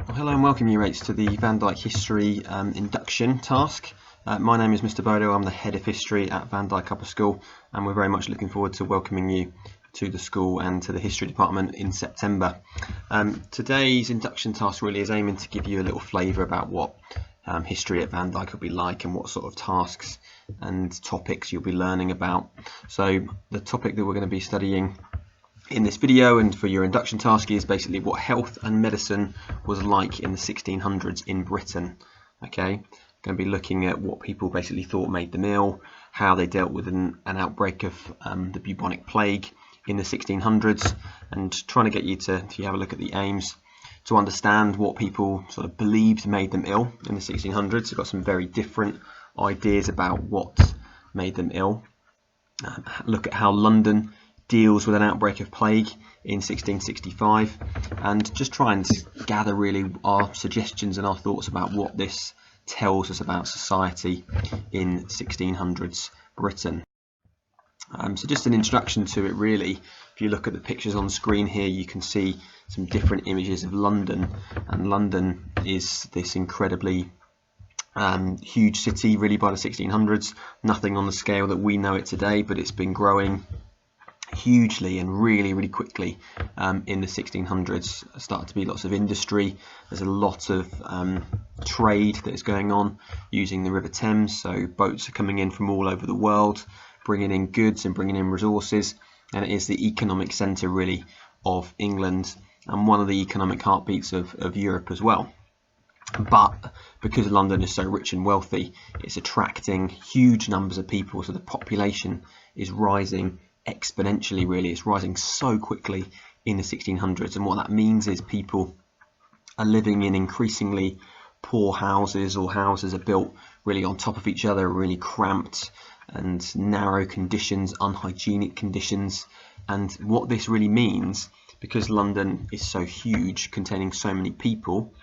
Well, hello and welcome you mates to the Vandyke History induction task. My name is Mr. Bodo, I'm the Head of History at Vandyke Upper School, and we're very much looking forward to welcoming you to the school and to the History Department in September. Today's induction task really is aiming to give you a little flavour about what history at Vandyke will be like and what sort of tasks and topics you'll be learning about. So the topic that we're going to be studying in this video and for your induction task is basically what health and medicine was like in the 1600s in Britain. Okay, going to be looking at what people basically thought made them ill, how they dealt with an outbreak of the Bubonic Plague in the 1600s, and trying to get you to, if you have a look at the aims, to understand what people sort of believed made them ill in the 1600s. We've got some very different ideas about what made them ill. Look at how London deals with an outbreak of plague in 1665, and just try and gather really our suggestions and our thoughts about what this tells us about society in 1600s Britain. So just an introduction to it really. If you look at the pictures on screen here, you can see some different images of London, and London is this incredibly huge city really by the 1600s. Nothing on the scale that we know it today, but it's been growing hugely and really quickly in the 1600s. Started to be lots of industry. There's a lot of trade that is going on using the River Thames, so boats are coming in from all over the world, bringing in goods and bringing in resources, and it is the economic centre really of England and one of the economic heartbeats of Europe as well. But because London is so rich and wealthy, it's attracting huge numbers of people, so the population is rising exponentially really. It's rising so quickly in the 1600s, and what that means is people are living in increasingly poor houses, or houses are built really on top of each other, really cramped and narrow conditions, unhygienic conditions. And what this really means, because London is so huge, containing so many people,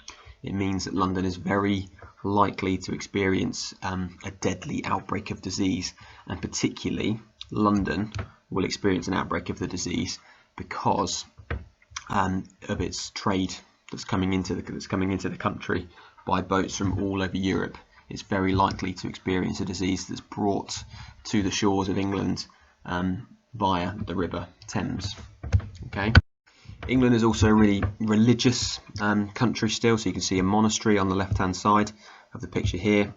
it means that London is very likely to experience a deadly outbreak of disease, and particularly London will experience an outbreak of the disease because of its trade that's coming into the country by boats from all over Europe. It's very likely to experience a disease that's brought to the shores of England via the River Thames. Okay. England is also a really religious country still, so you can see a monastery on the left-hand side of the picture here.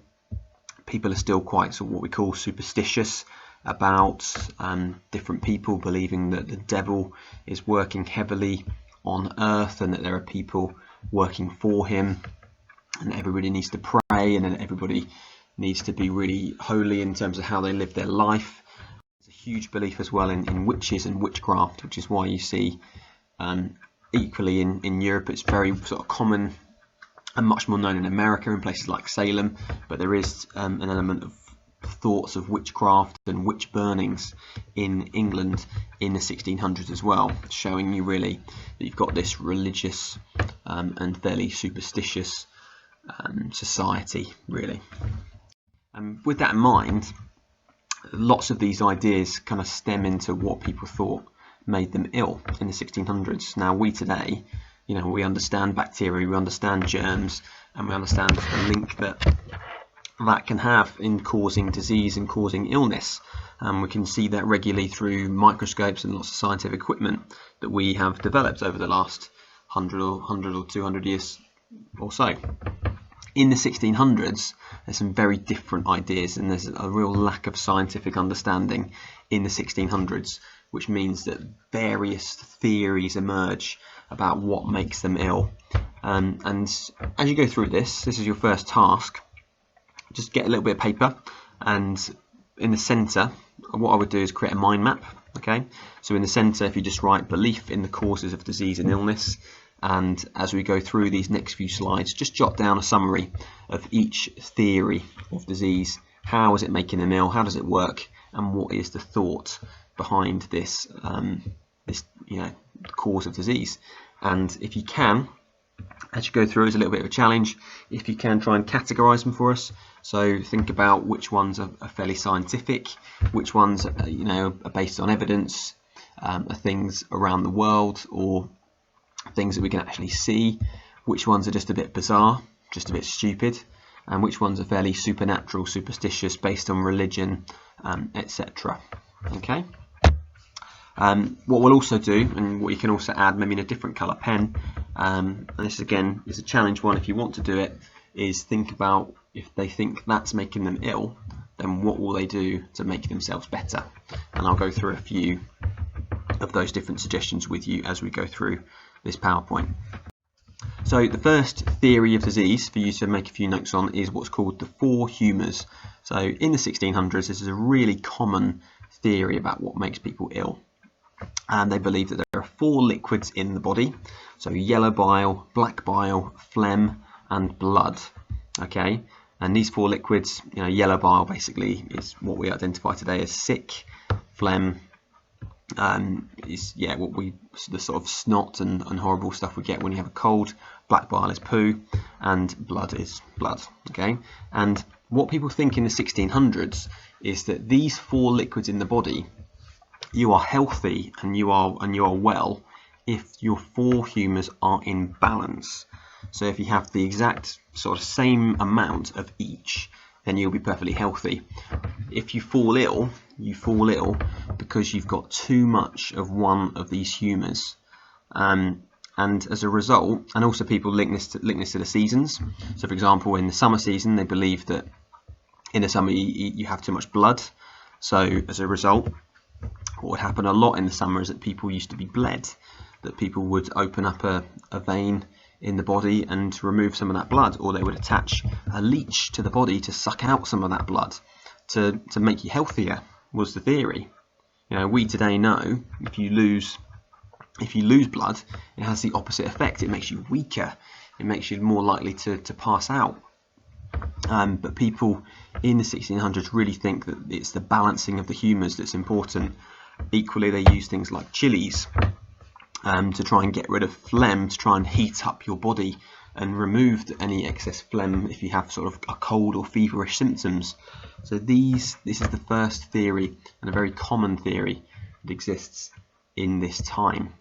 People are still quite sort of what we call superstitious about different people believing that the devil is working heavily on earth, and that there are people working for him, and everybody needs to pray, and then everybody needs to be really holy in terms of how they live their life. There's a huge belief as well in witches and witchcraft, which is why you see equally in Europe it's very sort of common and much more known in America, in places like Salem, but there is an element of thoughts of witchcraft and witch burnings in England in the 1600s as well, showing you really that you've got this religious and fairly superstitious society really. And with that in mind, lots of these ideas kind of stem into what people thought made them ill in the 1600s. Now we today, we understand bacteria, we understand germs, and we understand the link that can have in causing disease and causing illness. We can see that regularly through microscopes and lots of scientific equipment that we have developed over the last 100 or 200 years or so. In the 1600s, there's some very different ideas, and there's a real lack of scientific understanding in the 1600s, which means that various theories emerge about what makes them ill. And as you go through this is your first task. Just get a little bit of paper, and in the centre, what I would do is create a mind map. Okay, so in the centre, if you just write belief in the causes of disease and illness, and as we go through these next few slides, just jot down a summary of each theory of disease. How is it making them ill? How does it work? And what is the thought behind this, cause of disease? And if you can, as you go through, as a little bit of a challenge, if you can try and categorize them for us. So think about which ones are fairly scientific, which ones are based on evidence, are things around the world, or things that we can actually see, which ones are just a bit bizarre, just a bit stupid, and which ones are fairly supernatural, superstitious, based on religion, etc. Okay. What we'll also do, and what you can also add maybe in a different colour pen, and this again is a challenge one if you want to do it, is think about if they think that's making them ill, then what will they do to make themselves better? And I'll go through a few of those different suggestions with you as we go through this PowerPoint. So the first theory of disease for you to make a few notes on is what's called the 4 humours. So in the 1600s, this is a really common theory about what makes people ill. And they believe that there are 4 liquids in the body, so yellow bile, black bile, phlegm, and blood. Okay, and these 4 liquids, yellow bile basically is what we identify today as sick. Phlegm is the sort of snot and horrible stuff we get when you have a cold. Black bile is poo, and blood is blood. Okay, and what people think in the 1600s is that these 4 liquids in the body, you are healthy and you are well if your 4 humours are in balance. So if you have the exact sort of same amount of each, then you'll be perfectly healthy. If you fall ill because you've got too much of one of these humours. And as a result, and also people link this to the seasons. So for example, in the summer season, they believe that in the summer you have too much blood. So as a result, what would happen a lot in the summer is that people used to be bled, that people would open up a vein in the body and remove some of that blood, or they would attach a leech to the body to suck out some of that blood to make you healthier, was the theory. We today know if you lose blood, it has the opposite effect. It makes you weaker, it makes you more likely to pass out. But people in the 1600s really think that it's the balancing of the humours that's important. Equally, they use things like chilies to try and get rid of phlegm, to try and heat up your body and remove any excess phlegm if you have sort of a cold or feverish symptoms. So this is the first theory, and a very common theory that exists in this time.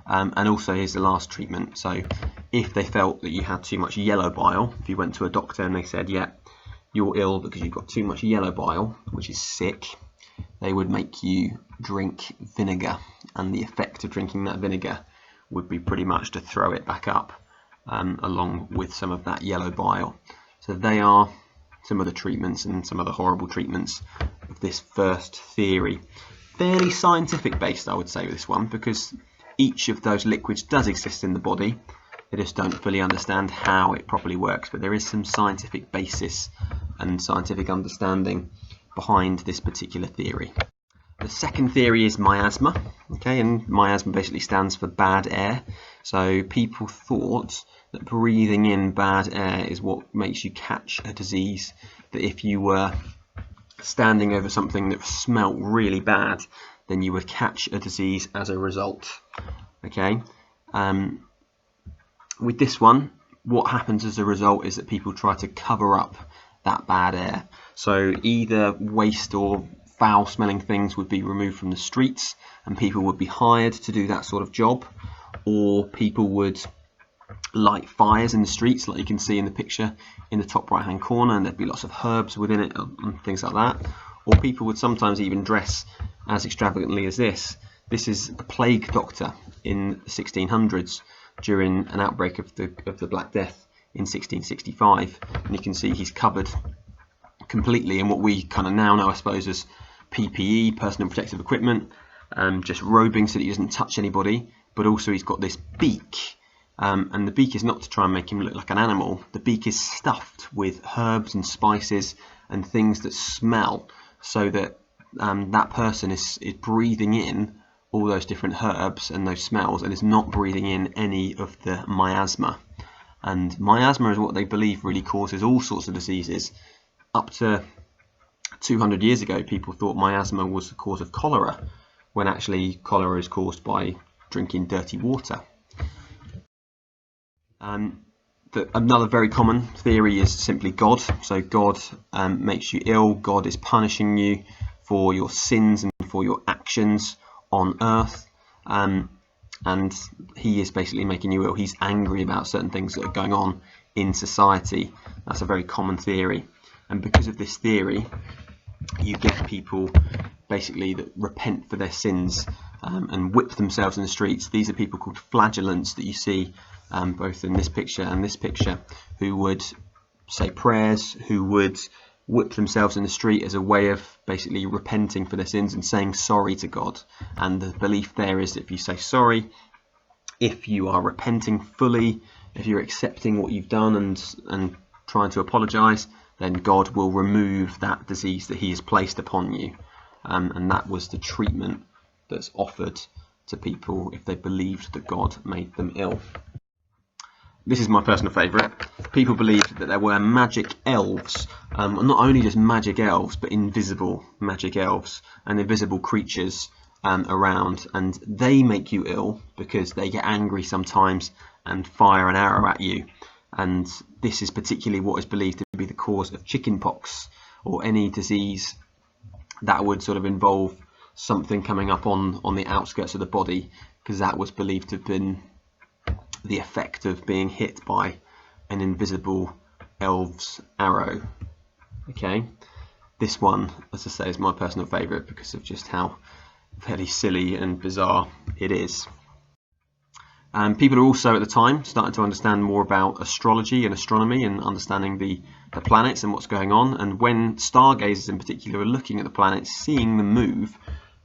And also here's the last treatment. So if they felt that you had too much yellow bile, if you went to a doctor and they said, yeah, you're ill because you've got too much yellow bile, which is sick, they would make you drink vinegar, and the effect of drinking that vinegar would be pretty much to throw it back up, along with some of that yellow bile. So they are some of the treatments and some of the horrible treatments of this first theory. Fairly scientific based, I would say, with this one, because each of those liquids does exist in the body. They just don't fully understand how it properly works, but there is some scientific basis and scientific understanding behind this particular theory. The second theory is miasma, okay, and miasma basically stands for bad air. So people thought that breathing in bad air is what makes you catch a disease, that if you were standing over something that smelt really bad, then you would catch a disease as a result. Okay, with this one, what happens as a result is that people try to cover up that bad air. So either waste or foul smelling things would be removed from the streets and people would be hired to do that sort of job, or people would light fires in the streets like you can see in the picture in the top right hand corner, and there'd be lots of herbs within it and things like that. Or people would sometimes even dress as extravagantly as this. This is a plague doctor in the 1600s during an outbreak of the Black Death in 1665, and you can see he's covered completely in what we kind of now know, I suppose, as PPE, personal protective equipment, just robing so that he doesn't touch anybody, but also he's got this beak, and the beak is not to try and make him look like an animal. The beak is stuffed with herbs and spices and things that smell, so that that person is breathing in all those different herbs and those smells, and is not breathing in any of the miasma. And miasma is what they believe really causes all sorts of diseases. Up to 200 years ago, people thought miasma was the cause of cholera, when actually cholera is caused by drinking dirty water. Another very common theory is simply God. So God makes you ill. God is punishing you for your sins and for your actions on earth. and he is basically making you ill. He's angry about certain things that are going on in society. That's a very common theory, and because of this theory, you get people basically that repent for their sins and whip themselves in the streets. These are people called flagellants that you see both in this picture and this picture, who would say prayers, who would whip themselves in the street as a way of basically repenting for their sins and saying sorry to God. And the belief there is that if you say sorry, if you are repenting fully, if you're accepting what you've done and trying to apologise, then God will remove that disease that he has placed upon you. And that was the treatment that's offered to people if they believed that God made them ill. This is my personal favourite. People believed that there were magic elves, not only just magic elves, but invisible magic elves and invisible creatures around, and they make you ill because they get angry sometimes and fire an arrow at you. And this is particularly what is believed to be the cause of chickenpox or any disease that would sort of involve something coming up on the outskirts of the body, because that was believed to have been the effect of being hit by an invisible elf's arrow. Okay, this one, as I say, is my personal favourite because of just how fairly silly and bizarre it is. People are also at the time starting to understand more about astrology and astronomy and understanding the planets and what's going on. And when stargazers in particular are looking at the planets, seeing them move,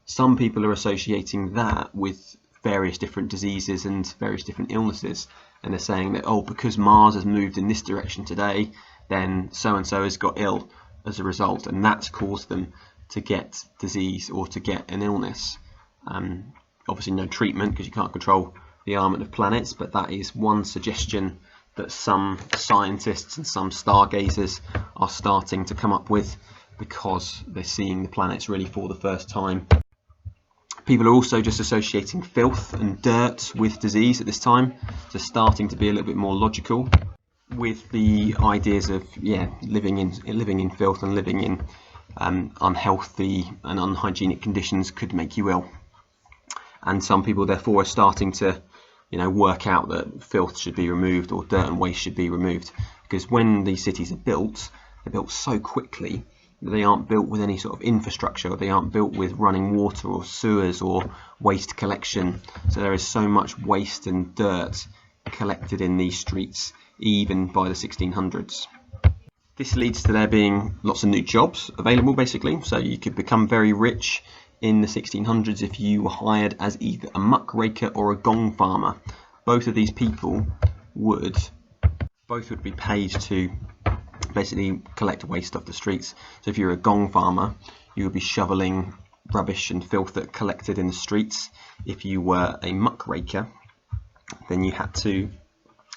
some people are associating that with various different diseases and various different illnesses. And they're saying that, oh, because Mars has moved in this direction today, then so-and-so has got ill as a result. And that's caused them to get disease or to get an illness. Obviously no treatment because you can't control the alignment of planets, but that is one suggestion that some scientists and some stargazers are starting to come up with because they're seeing the planets really for the first time. People are also just associating filth and dirt with disease at this time, so starting to be a little bit more logical with the ideas of living in filth and living in unhealthy and unhygienic conditions could make you ill. And some people therefore are starting to work out that filth should be removed or dirt and waste should be removed, because when these cities are built, they're built so quickly that they aren't built with any sort of infrastructure, or they aren't built with running water or sewers or waste collection. So there is so much waste and dirt collected in these streets even by the 1600s. This leads to there being lots of new jobs available basically, so you could become very rich in the 1600s if you were hired as either a muckraker or a gong farmer. Both of these people would be paid to basically collect waste off the streets. So if you're a gong farmer, you would be shoveling rubbish and filth that collected in the streets. If you were a muckraker, then you had to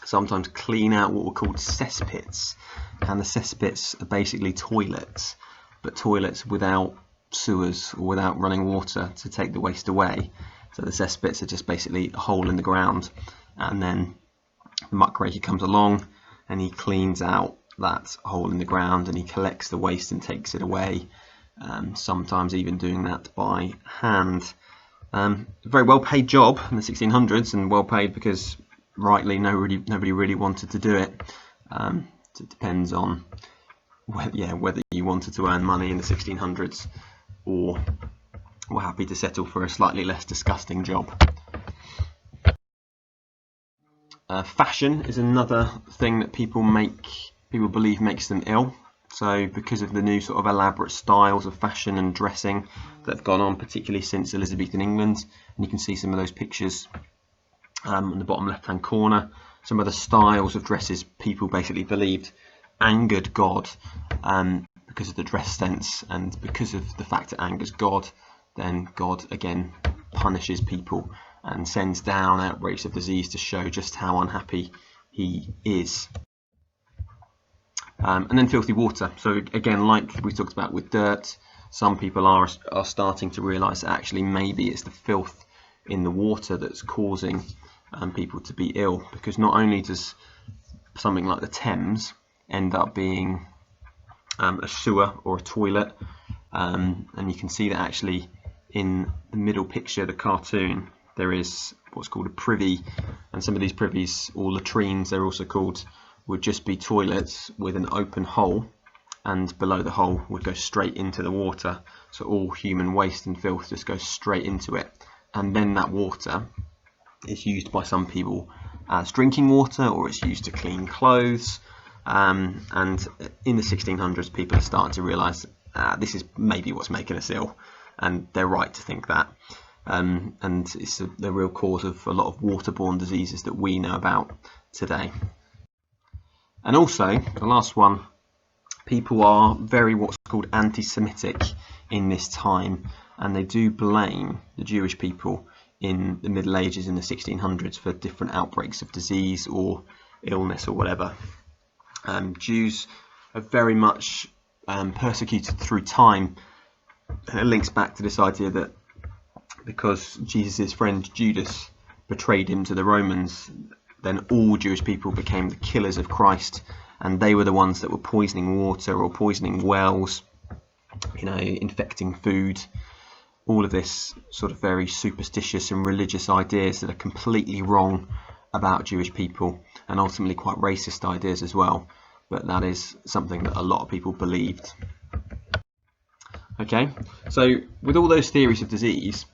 sometimes clean out what were called cesspits, and the cesspits are basically toilets, but toilets without sewers or without running water to take the waste away. So the cesspits are just basically a hole in the ground, and then the muckraker comes along and he cleans out that hole in the ground and he collects the waste and takes it away, sometimes even doing that by hand. A very well paid job in the 1600s, and well paid because rightly nobody really wanted to do it. It depends on whether you wanted to earn money in the 1600s or were happy to settle for a slightly less disgusting job. Fashion is another thing that people believe makes them ill. So because of the new sort of elaborate styles of fashion and dressing that have gone on, particularly since Elizabethan England, and you can see some of those pictures in the bottom left hand corner, some of the styles of dresses people basically believed angered God, because of the dress sense, and because of the fact it angers God, then God again punishes people and sends down outbreaks of disease to show just how unhappy he is. And then filthy water. So again, like we talked about with dirt, some people are starting to realise that actually maybe it's the filth in the water that's causing people to be ill, because not only does something like the Thames end up being a sewer or a toilet, and you can see that actually in the middle picture, the cartoon, there is what's called a privy, and some of these privies, or latrines they're also called, would just be toilets with an open hole, and below the hole would go straight into the water, so all human waste and filth just goes straight into it, and then that water is used by some people as drinking water, or it's used to clean clothes. And in the 1600s, people are starting to realise this is maybe what's making us ill, and they're right to think that. And it's the real cause of a lot of waterborne diseases that we know about today. And also, the last one, people are very what's called anti-Semitic in this time, and they do blame the Jewish people in the Middle Ages in the 1600s for different outbreaks of disease or illness or whatever. Jews are very much persecuted through time, and it links back to this idea that because Jesus' friend Judas betrayed him to the Romans, then all Jewish people became the killers of Christ, and they were the ones that were poisoning water or poisoning wells, infecting food. All of this sort of very superstitious and religious ideas that are completely wrong about Jewish people, and ultimately quite racist ideas as well, but that is something that a lot of people believed. Okay, so with all those theories of disease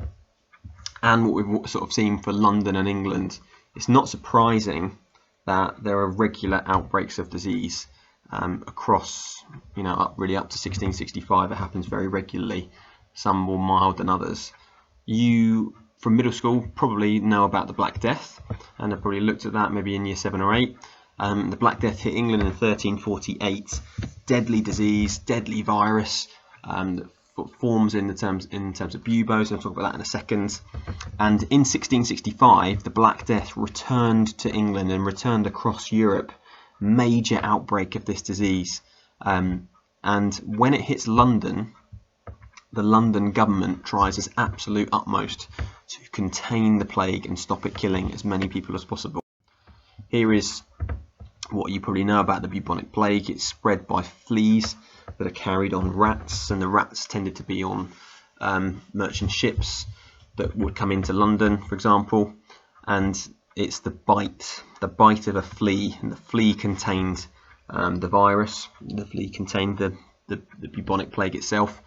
and what we've sort of seen for London and England, it's not surprising that there are regular outbreaks of disease across, up to 1665. It happens very regularly, some more mild than others. You, from middle school, probably know about the Black Death, and have probably looked at that maybe in year 7 or 8. The Black Death hit England in 1348. Deadly disease, deadly virus that forms in terms of buboes. I'll talk about that in a second. And in 1665, the Black Death returned to England and returned across Europe. Major outbreak of this disease. And when it hits London, the London government tries its absolute utmost to contain the plague and stop it killing as many people as possible. Here is what you probably know about the Bubonic Plague. It's spread by fleas that are carried on rats, and the rats tended to be on merchant ships that would come into London, for example, and it's the bite of a flea, and the flea contained the virus. The flea contained the Bubonic Plague itself,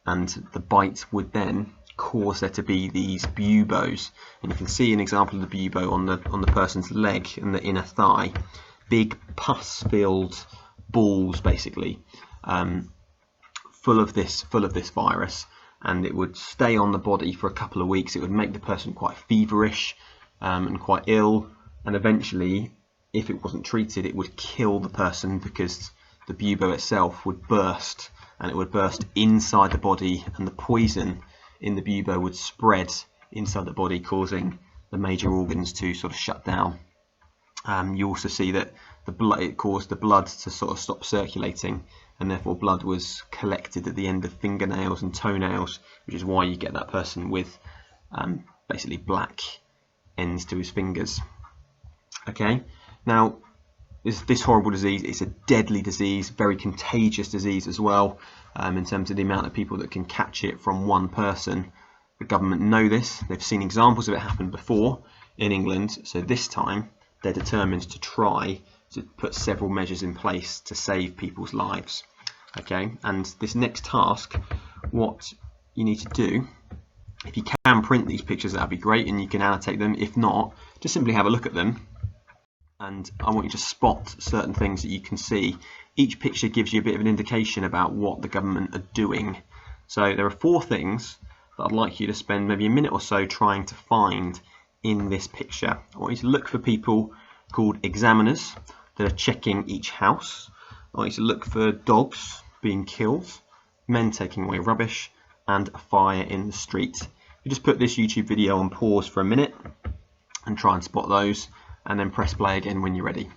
and the bite would then cause there to be these buboes, and you can see an example of the bubo on the person's leg and the inner thigh. Big pus-filled balls, basically, full of this virus, and it would stay on the body for a couple of weeks. It would make the person quite feverish and quite ill, and eventually, if it wasn't treated, it would kill the person, because the bubo itself would burst, and it would burst inside the body, and the poison in the bubo would spread inside the body, causing the major organs to sort of shut down. You also see that it caused the blood to sort of stop circulating, and therefore blood was collected at the end of fingernails and toenails, which is why you get that person with basically black ends to his fingers. Okay, now this horrible disease, it's a deadly disease, very contagious disease as well, in terms of the amount of people that can catch it from one person. The government know this, they've seen examples of it happen before in England, so this time they're determined to try to put several measures in place to save people's lives. Okay, and this next task, what you need to do, if you can print these pictures, that'd be great, and you can annotate them. If not, just simply have a look at them, and I want you to spot certain things that you can see. Each picture gives you a bit of an indication about what the government are doing. So there are 4 things that I'd like you to spend maybe a minute or so trying to find in this picture. I want you to look for people called examiners that are checking each house. I want you to look for dogs being killed, men taking away rubbish, and a fire in the street. You just put this YouTube video on pause for a minute and try and spot those, and then press play again when you're ready.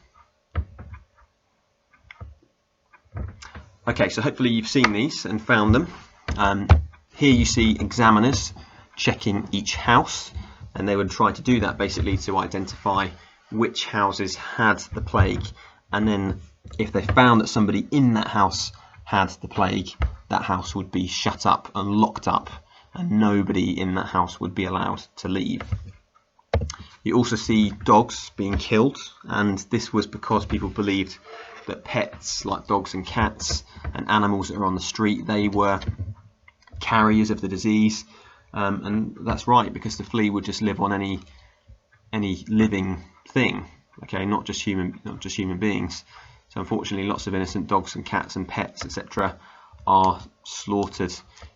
Okay, so hopefully you've seen these and found them. Here you see examiners checking each house, and they would try to do that basically to identify which houses had the plague, and then if they found that somebody in that house had the plague, that house would be shut up and locked up, and nobody in that house would be allowed to leave. You also see dogs being killed, and this was because people believed that pets like dogs and cats and animals that are on the street, they were carriers of the disease, and that's right, because the flea would just live on any living thing, okay, not just human beings. So unfortunately, lots of innocent dogs and cats and pets, etc., are slaughtered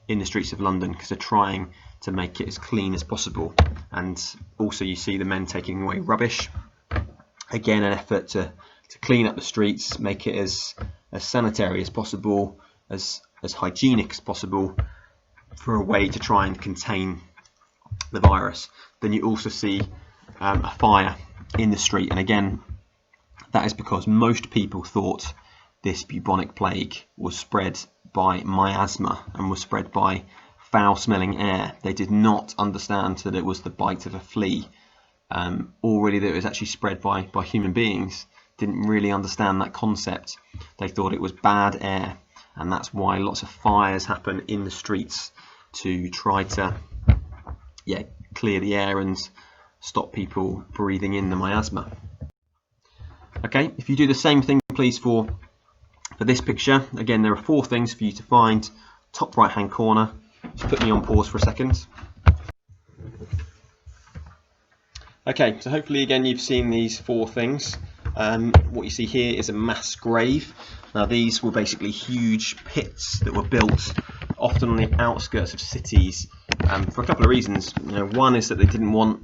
in the streets of London because they're trying to make it as clean as possible. And also you see the men taking away rubbish. Again, an effort to clean up the streets, make it as sanitary as possible, as hygienic as possible, for a way to try and contain the virus. Then you also see a fire in the street, and again, that is because most people thought this bubonic plague was spread by miasma and was spread by foul-smelling air. They did not understand that it was the bite of a flea, already that it was actually spread by human beings. Didn't really understand that concept. They thought it was bad air, and that's why lots of fires happen in the streets, to try to clear the air and stop people breathing in the miasma. Okay, if you do the same thing please for this picture, again there are 4 things for you to find. Top right hand corner, just put me on pause for a second. Okay, so hopefully again you've seen these 4 things. What you see here is a mass grave. Now these were basically huge pits that were built often on the outskirts of cities, for a couple of reasons. One is that they didn't want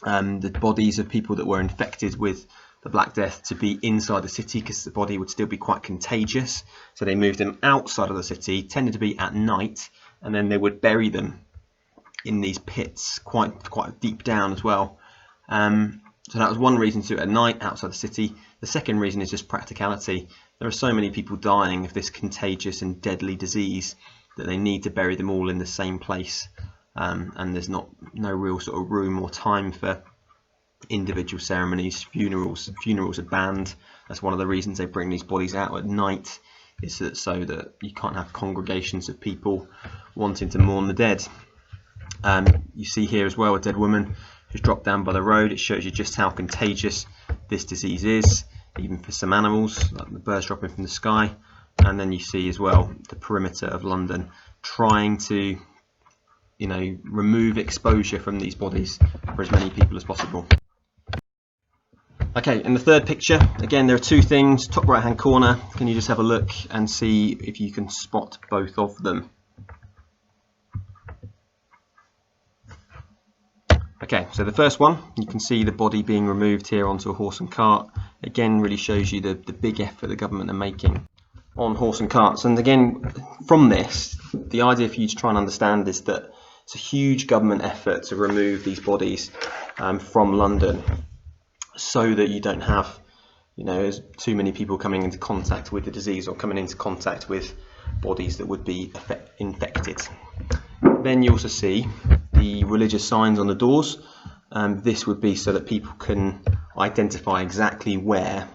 the bodies of people that were infected with the Black Death to be inside the city, because the body would still be quite contagious. So they moved them outside of the city, tended to be at night, and then they would bury them in these pits quite deep down as well. So that was one reason to do it at night outside the city. The second reason is just practicality. There are so many people dying of this contagious and deadly disease that they need to bury them all in the same place, and there's no real sort of room or time for individual ceremonies. Funerals are banned. That's one of the reasons they bring these bodies out at night, is so that you can't have congregations of people wanting to mourn the dead. You see here as well a dead woman who's dropped down by the road. It shows you just how contagious this disease is, even for some animals, like the birds dropping from the sky. And then you see as well the perimeter of London trying to remove exposure from these bodies for as many people as possible. Okay, in the third picture, again there are 2 things. Top right hand corner, can you just have a look and see if you can spot both of them? Okay, so the first one, you can see the body being removed here onto a horse and cart. Again, really shows you the big effort the government are making on horse and carts. And again, from this, the idea for you to try and understand is that it's a huge government effort to remove these bodies from London, so that you don't have too many people coming into contact with the disease or coming into contact with bodies that would be infected. Then you also see the religious signs on the doors. This would be so that people can identify exactly where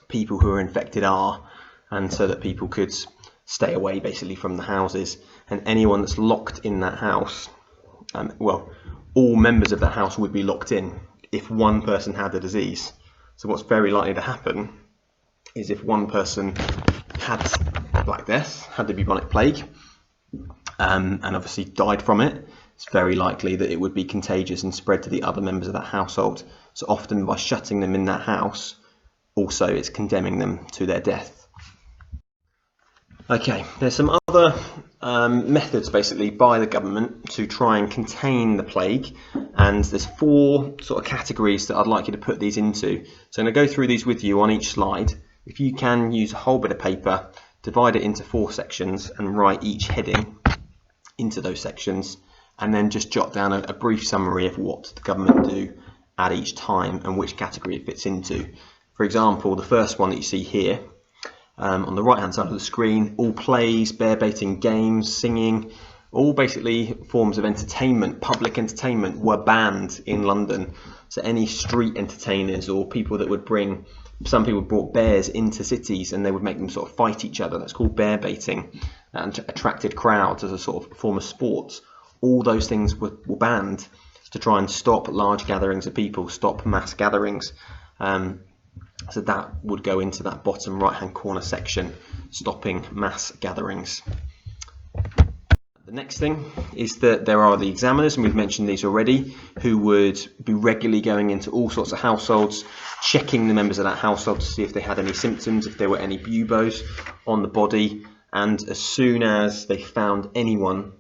people who are infected are, and so that people could stay away basically from the houses. And anyone that's locked in that house, all members of that house would be locked in if one person had the disease. So what's very likely to happen is if one person had Black Death, had the Bubonic Plague, and obviously died from it, it's very likely that it would be contagious and spread to the other members of that household. So often by shutting them in that house, also it's condemning them to their death. Okay, there's some other methods basically by the government to try and contain the plague, and there's 4 sort of categories that I'd like you to put these into. So I'm going to go through these with you on each slide. If you can use a whole bit of paper, divide it into 4 sections and write each heading into those sections, and then just jot down a brief summary of what the government do at each time and which category it fits into. For example, the first one that you see here, on the right hand side of the screen, all plays, bear baiting, games, singing, all basically forms of entertainment, public entertainment, were banned in London. So any street entertainers or people that would bring, some people brought bears into cities and they would make them sort of fight each other. That's called bear baiting, and attracted crowds as a sort of form of sport. All those things were banned. to try and stop large gatherings of people, stop mass gatherings. So that would go into that bottom right hand corner section, stopping mass gatherings. The next thing is that there are the examiners, and we've mentioned these already, who would be regularly going into all sorts of households, checking the members of that household to see if they had any symptoms, if there were any buboes on the body, and as soon as they found anyone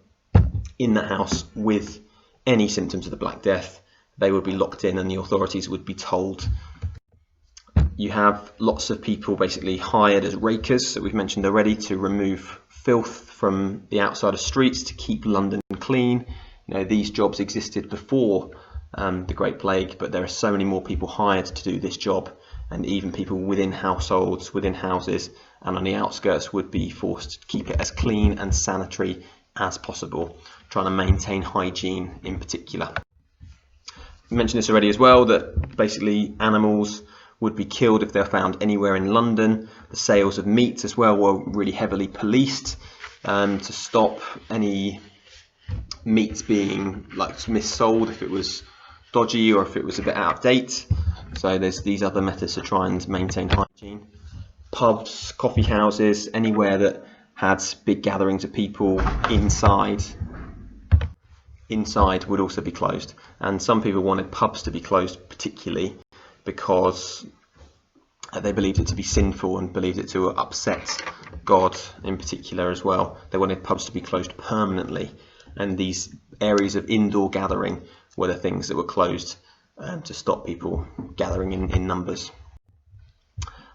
in that house with any symptoms of the Black Death, they would be locked in and the authorities would be told. You have lots of people basically hired as rakers, that we've mentioned already, to remove filth from the outside of streets, to keep London clean. You know, these jobs existed before the Great Plague, but there are so many more people hired to do this job, and even people within households, within houses and on the outskirts would be forced to keep it as clean and sanitary as possible, trying to maintain hygiene in particular. I mentioned this already as well, that basically animals would be killed if they're found anywhere in London. The sales of meat as well were really heavily policed to stop any meat being like missold if it was dodgy or if it was a bit out of date. So there's these other methods to try and maintain hygiene. Pubs, coffee houses, anywhere that had big gatherings of people inside would also be closed. And some people wanted pubs to be closed particularly because they believed it to be sinful and believed it to upset God in particular as well. They wanted pubs to be closed permanently, and these areas of indoor gathering were the things that were closed to stop people gathering in numbers.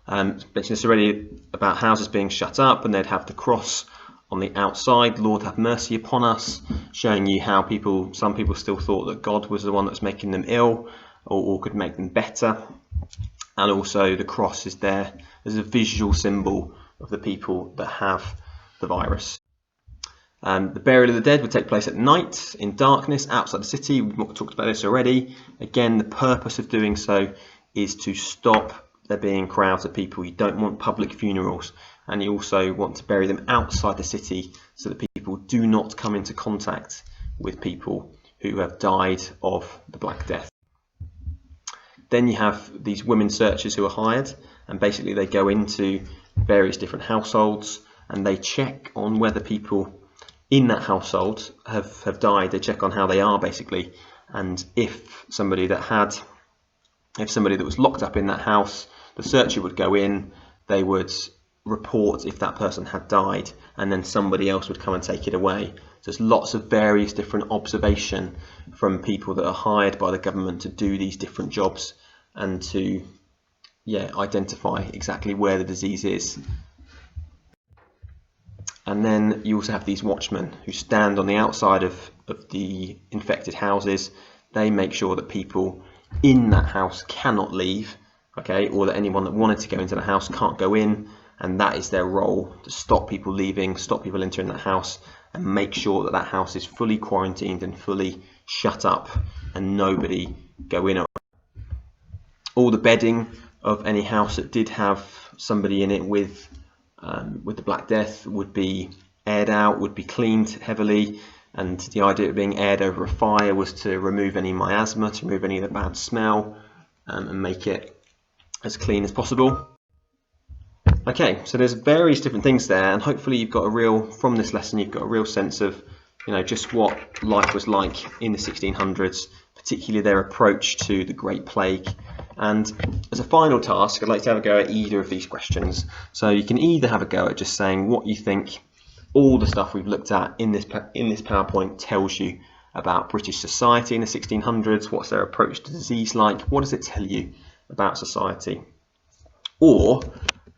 Mentioned this already about houses being shut up, and they'd have the cross on the outside, Lord have mercy upon us, showing you how some people still thought that God was the one that was making them ill or could make them better. And also the cross is there as a visual symbol of the people that have the virus. The burial of the dead would take place at night in darkness outside the city. We've talked about this already. Again, the purpose of doing so is to stop there being crowds of people. You don't want public funerals, and you also want to bury them outside the city so that people do not come into contact with people who have died of the Black Death. Then you have these women searchers who are hired, and basically they go into various different households and they check on whether people in that household have died. They check on how they are basically, and if somebody that was locked up in that house, the searcher would go in, they would report if that person had died, and then somebody else would come and take it away. So there's lots of various different observation from people that are hired by the government to do these different jobs and to identify exactly where the disease is. And then you also have these watchmen who stand on the outside of the infected houses. They make sure that people in that house cannot leave, okay, or that anyone that wanted to go into the house can't go in, and that is their role, to stop people leaving, stop people entering that house, and make sure that that house is fully quarantined and fully shut up and nobody go in. All the bedding of any house that did have somebody in it with the Black Death would be aired out, would be cleaned heavily, and the idea of being aired over a fire was to remove any miasma, to remove any of the bad smell, and make it as clean as possible. Okay, so there's various different things there, and hopefully from this lesson you've got a real sense of just what life was like in the 1600s, particularly their approach to the Great Plague. And as a final task, I'd like to have a go at either of these questions. So you can either have a go at just saying what you think all the stuff we've looked at in this PowerPoint tells you about British society in the 1600s. What's their approach to disease like? What does it tell you about society? Or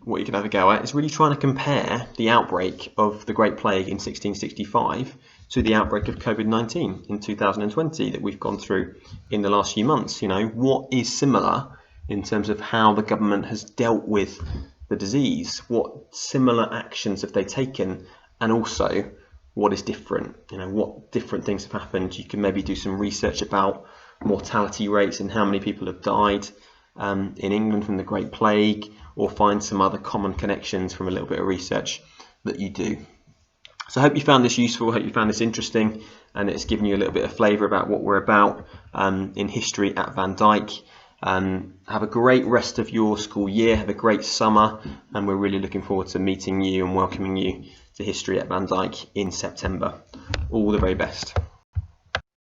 what you can have a go at is really trying to compare the outbreak of the Great Plague in 1665 to the outbreak of COVID-19 in 2020 that we've gone through in the last few months. What is similar in terms of how the government has dealt with the disease? What similar actions have they taken? And also, what is different? What different things have happened? You can maybe do some research about mortality rates and how many people have died in England from the Great Plague, or find some other common connections from a little bit of research that you do. So I hope you found this useful, I hope you found this interesting, and it's given you a little bit of flavour about what we're about in history at Vandyke. Have a great rest of your school year, have a great summer, and we're really looking forward to meeting you and welcoming you to history at Vandyke in September. All the very best.